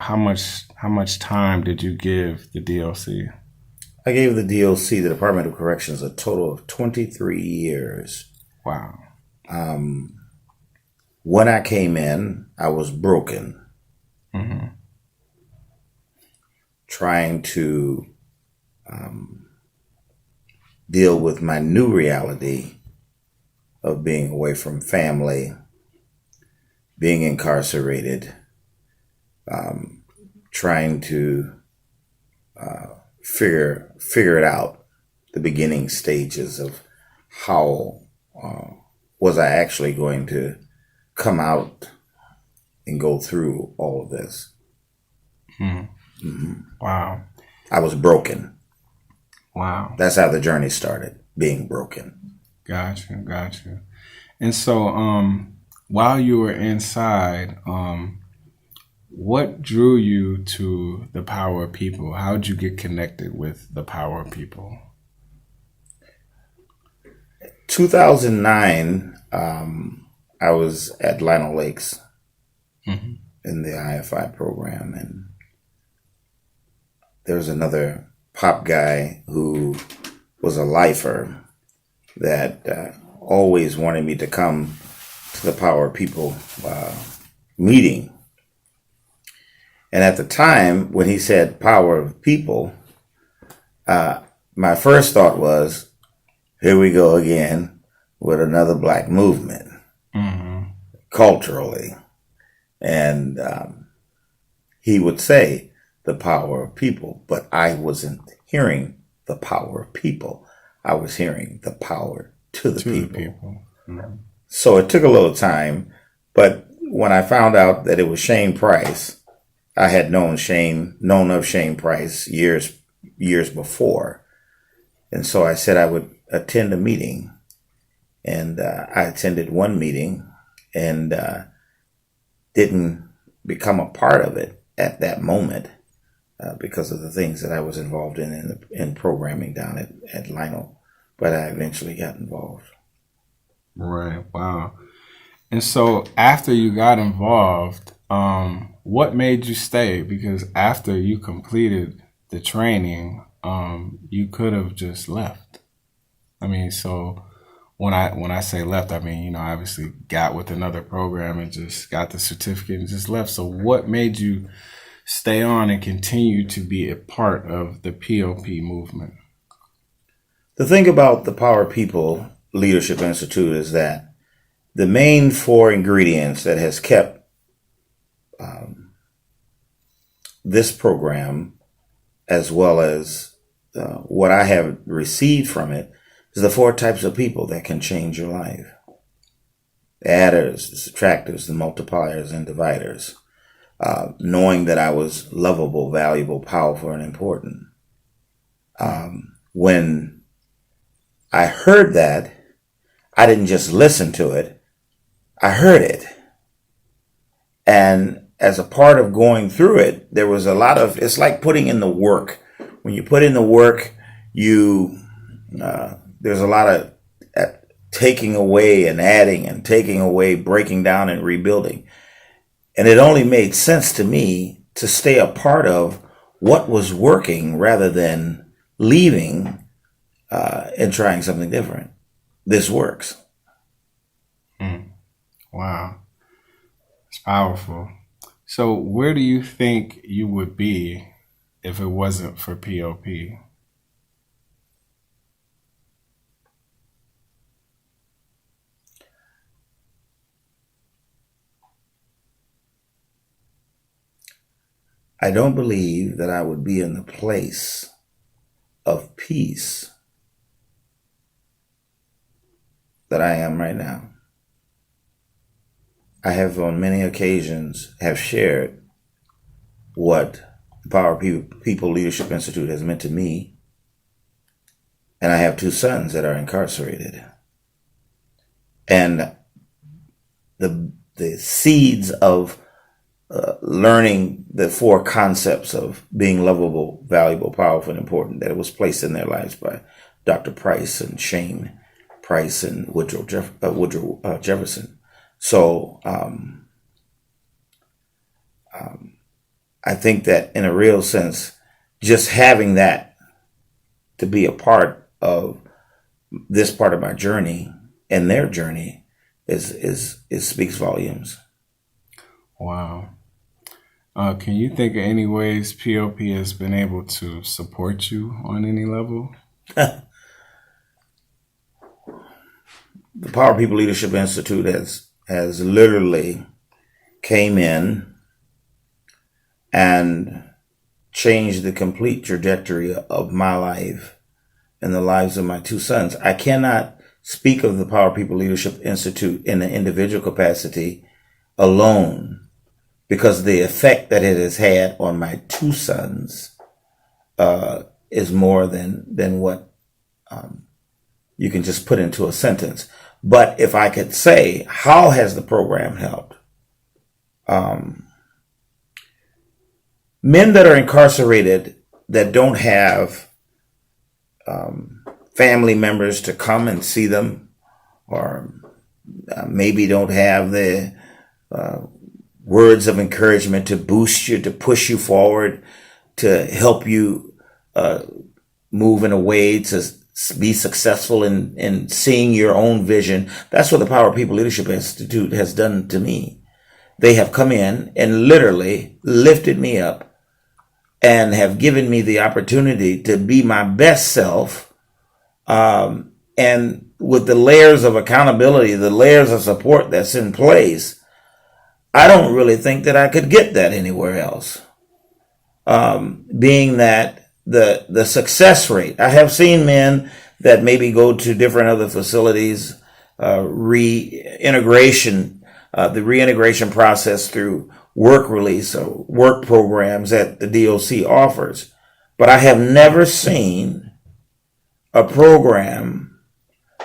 How much time did you give the DLC? I gave the DLC, the Department of Corrections, a total of 23 years. Wow. When I came in, I was broken, Mm-hmm. trying to deal with my new reality of being away from family, being incarcerated, trying to figure it out, the beginning stages of how was I actually going to come out and go through all of this. Wow. I was broken. Wow. That's how the journey started, being broken. Gotcha. And so, while you were inside, what drew you to the power of people? How did you get connected with the power of people? 2009, I was at Lionel Lakes Mm-hmm. in the IFI program, and there was another pop guy who was a lifer that always wanted me to come to the Power of People meeting. And at the time, when he said Power of People, my first thought was, here we go again with another black movement, culturally. And he would say the power of people, but I wasn't hearing the power of people. I was hearing the power to the people. Mm-hmm. So it took a little time, but when I found out that it was Shane Price, I had known of Shane Price years before. And so I said I would attend a meeting. And I attended one meeting and didn't become a part of it at that moment because of the things that I was involved in programming down at Lionel. But I eventually got involved. Right. Wow. And so after you got involved, what made you stay? Because after you completed the training, you could have just left. I mean, so when I say left, I mean, obviously got with another program and just got the certificate and just left. So what made you stay on and continue to be a part of the POP movement? The thing about the Power People Leadership Institute is that the main four ingredients that has kept this program, as well as what I have received from it, is the four types of people that can change your life. The adders, the subtractors, the multipliers, and dividers. Knowing that I was lovable, valuable, powerful, and important. When I heard that, I didn't just listen to it, I heard it. And as a part of going through it, there was a lot of, it's like putting in the work. When you put in the work, there's a lot of taking away and adding and taking away, breaking down and rebuilding. And it only made sense to me to stay a part of what was working rather than leaving and trying something different. This works. Wow. It's powerful. So where do you think you would be if it wasn't for POP? I don't believe that I would be in the place of peace that I am right now. I have on many occasions have shared what the Power People Leadership Institute has meant to me. And I have two sons that are incarcerated. And the seeds of learning the four concepts of being lovable, valuable, powerful, and important that was placed in their lives by Dr. Price and Shane Price and Woodrow Jefferson. So I think that in a real sense, just having that to be a part of this part of my journey and their journey is speaks volumes. Wow. Can you think of any ways POP has been able to support you on any level? The Power People Leadership Institute has literally came in and changed the complete trajectory of my life and the lives of my two sons. I cannot speak of the Power People Leadership Institute in an individual capacity alone, because the effect that it has had on my two sons is more than what you can just put into a sentence. But if I could say, how has the program helped? Men that are incarcerated that don't have family members to come and see them, or maybe don't have the words of encouragement to boost you, to push you forward, to help you move in a way to be successful in seeing your own vision. That's what the Power People Leadership Institute has done to me. They have come in and literally lifted me up and have given me the opportunity to be my best self. And with the layers of accountability, the layers of support that's in place, I don't really think that I could get that anywhere else. Being that the success rate, I have seen men that maybe go to different other facilities, the reintegration process through work release or work programs that the DOC offers. But I have never seen a program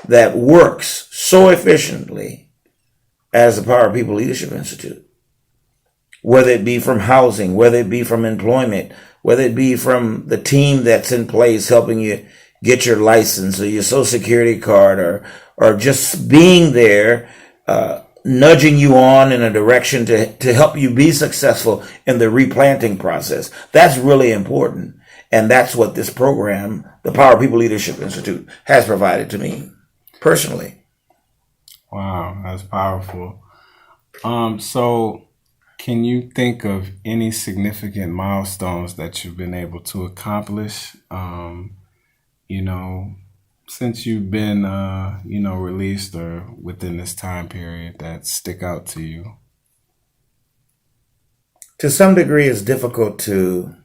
that works so efficiently as the Power People Leadership Institute. Whether it be from housing, whether it be from employment, whether it be from the team that's in place helping you get your license or your social security card, or just being there, nudging you on in a direction to help you be successful in the replanting process. That's really important. And that's what this program, the Power People Leadership Institute, has provided to me personally. Wow, that's powerful. So can you think of any significant milestones that you've been able to accomplish, since you've been, released or within this time period that stick out to you? To some degree, it's difficult to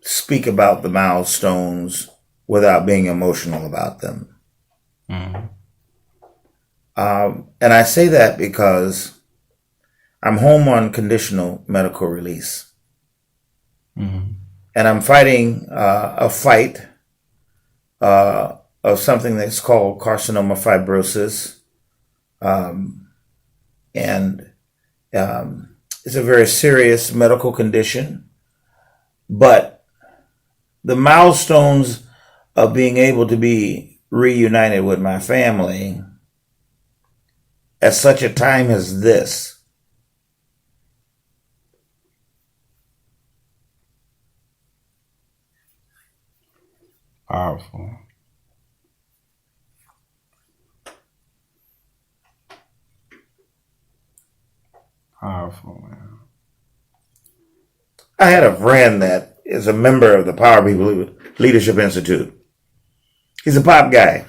speak about the milestones without being emotional about them. Mm-hmm. And I say that because I'm home on conditional medical release. Mm-hmm. And I'm fighting a fight of something that's called carcinoma fibrosis. And it's a very serious medical condition. But the milestones of being able to be reunited with my family at such a time as this, Powerful. Powerful, man. I had a friend that is a member of the Power People Leadership Institute. He's a pop guy.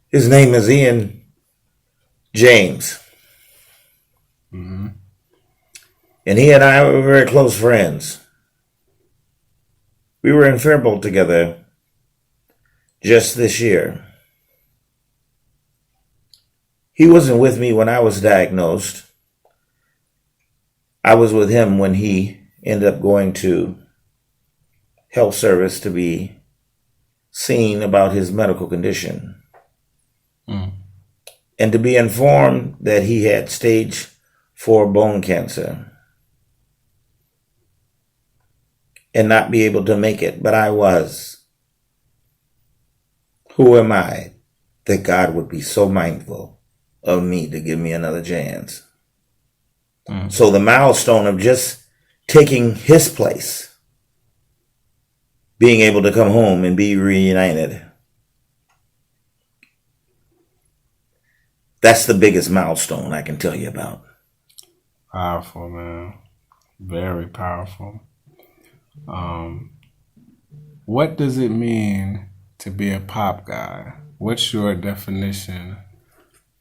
His name is Ian James. Mm-hmm. And he and I were very close friends. We were in Faribault together just this year. He wasn't with me when I was diagnosed. I was with him when he ended up going to health service to be seen about his medical condition. Mm. And to be informed that he had stage 4 bone cancer and not be able to make it, but I was. Who am I that God would be so mindful of me to give me another chance? Mm. So the milestone of just taking his place, being able to come home and be reunited. That's the biggest milestone I can tell you about. Powerful, man. Very powerful. What does it mean to be a pop guy? What's your definition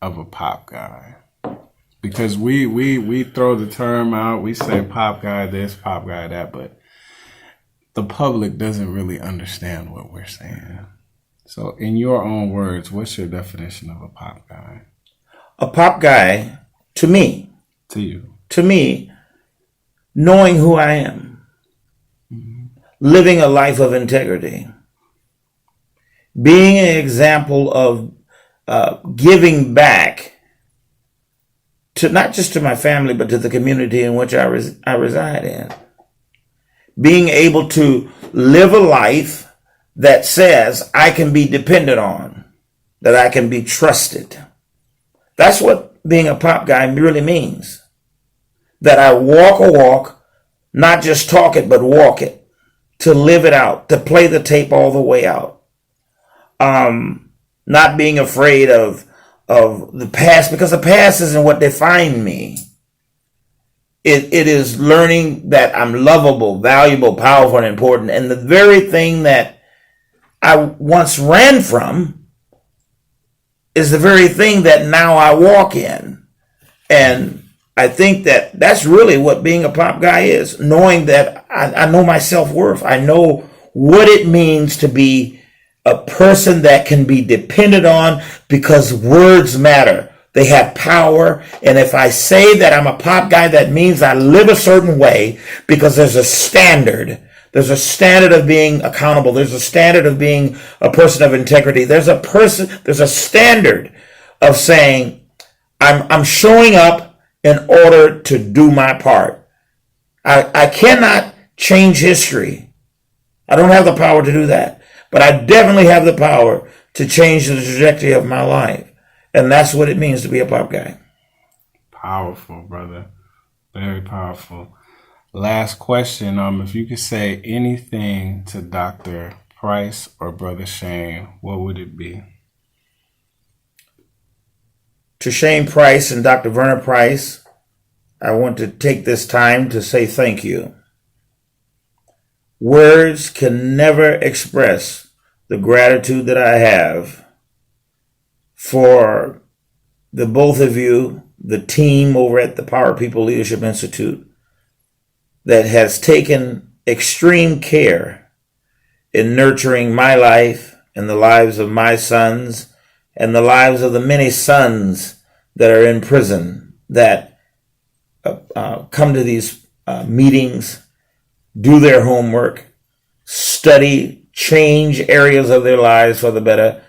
of a pop guy? Because we throw the term out, we say pop guy this, pop guy that, but the public doesn't really understand what we're saying. So in your own words, what's your definition of a pop guy? A pop guy, to me, knowing who I am, living a life of integrity, being an example of giving back to not just to my family, but to the community in which I reside in. Being able to live a life that says I can be depended on, that I can be trusted. That's what being a pop guy really means. That I walk a walk, not just talk it, but walk it. To live it out, to play the tape all the way out. Not being afraid of the past, because the past isn't what defined me. It is learning that I'm lovable, valuable, powerful, and important. And the very thing that I once ran from is the very thing that now I walk in. And I think that that's really what being a pop guy is, knowing that I know my self-worth. I know what it means to be a person that can be depended on, because words matter. They have power. And if I say that I'm a pop guy, that means I live a certain way, because there's a standard. There's a standard of being accountable. There's a standard of being a person of integrity. There's a standard of saying, I'm showing up in order to do my part. I cannot change history. I don't have the power to do that. But I definitely have the power to change the trajectory of my life. And that's what it means to be a pop guy. Powerful, brother. Very powerful. Last question. If you could say anything to Dr. Price or Brother Shane, what would it be? To Shane Price and Dr. Vernon Price, I want to take this time to say thank you. Words can never express the gratitude that I have for the both of you, the team over at the Power People Leadership Institute, that has taken extreme care in nurturing my life and the lives of my sons and the lives of the many sons that are in prison, that come to these meetings, do their homework, study, change areas of their lives for the better.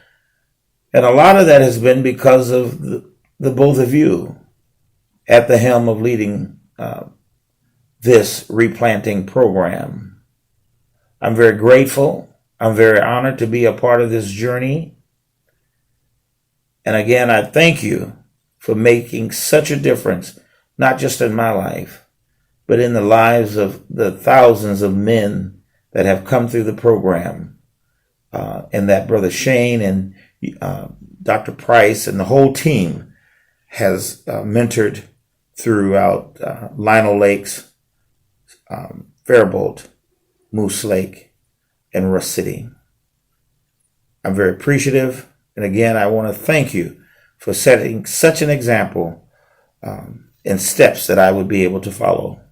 And a lot of that has been because of the both of you at the helm of leading this replanting program. I'm very grateful. I'm very honored to be a part of this journey. And again, I thank you for making such a difference, not just in my life, but in the lives of the thousands of men that have come through the program, and that Brother Shane and Dr. Price and the whole team has mentored throughout Lionel Lakes, Faribault, Moose Lake, and Rush City. I'm very appreciative. And again, I want to thank you for setting such an example and steps that I would be able to follow.